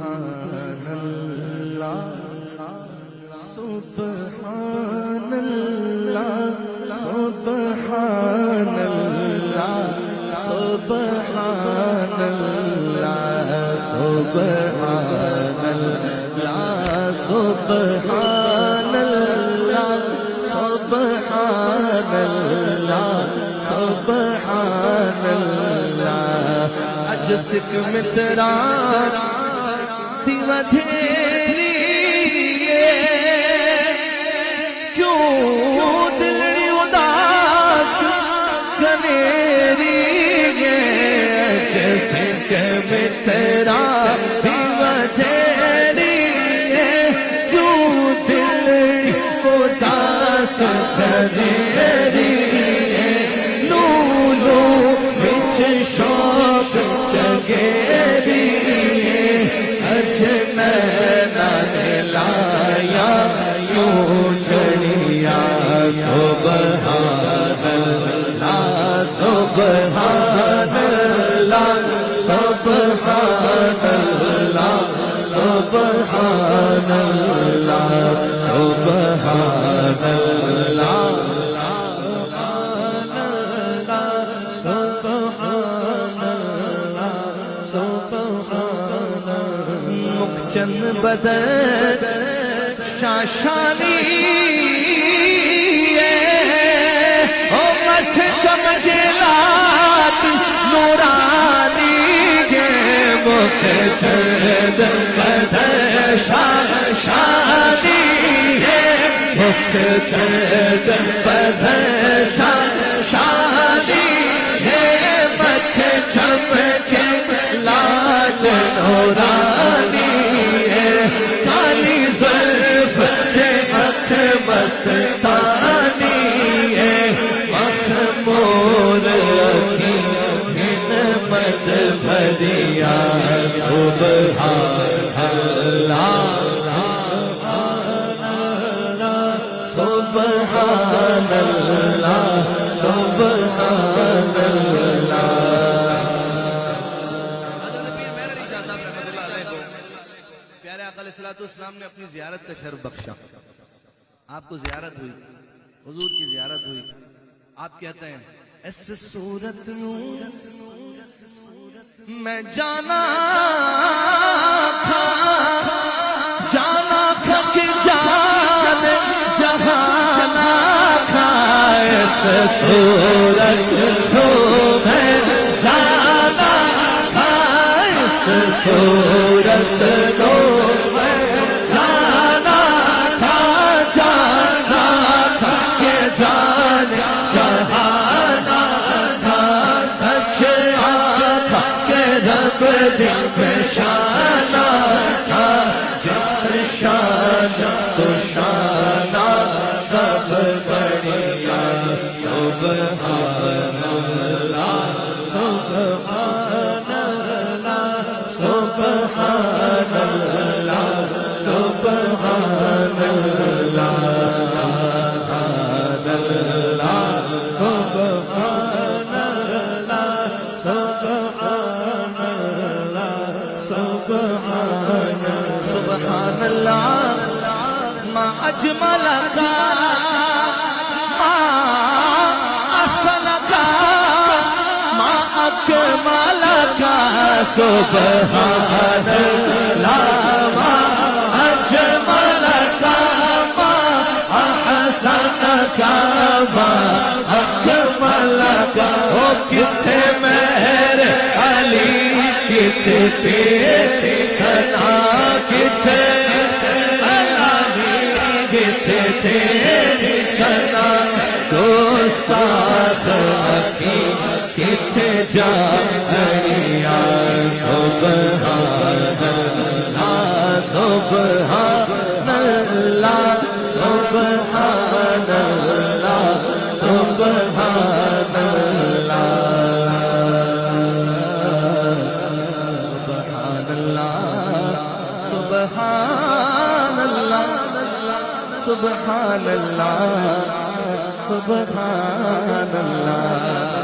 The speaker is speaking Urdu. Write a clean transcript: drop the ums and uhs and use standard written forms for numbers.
سبحان اللہ سبحان اللہ سبحان اللہ سبحان اللہ سبحان اللہ سبحان اللہ سبحان اللہ سبحان اللہ اج سکھ مترا دیوا دھیری کیوں دلڑی اداس سویری اج سکھ مترا دیوا دھیری کیوں دلڑی اداس سویری شوق چگیری اجن لایا یوں جڑیا سبحان اللہ سبحان اللہ سبحان اللہ سبحان اللہ سبحان اللہ چند بدر شاشانی او مت چمکلات نورانی گے مکھ چند بدر شاشانی مکھ چند بدر شاشانی مکھ چمکلات نورانی مستانی مخمور اکھیں مد بھریا سبحان اللہ سبحان اللہ سبحان اللہ پیارے آقا علیہ السلام نے اپنی زیارت کا شرف بخشا. آپ کو زیارت ہوئی, حضور کی زیارت ہوئی. آپ کہتے ہیں اس صورت نور میں جانا تھا کہ جان جہانا تھا. اس صورت نور میں جانا تھا, اس صورت نور دل میں شانہ تھا جس شان تو شانہ سب بڑھیا سبحان اللہ سبحان اللہ سبحان اللہ سبحان اللہ سبحان اللہ ما اجملک ما احسنک ما اکملک سبحان اللہ ما اجملک ما احسنک ما اکملک. او کتھے مہر علی کتھے تیری ثنا کتھے تیری ثنا دوستاں کی کتھے جانیا سبحان اللہ سبحان اللہ سبحان اللہ سبحان اللہ سبحان اللہ سبحان اللہ سبحان اللہ سبحان اللہ.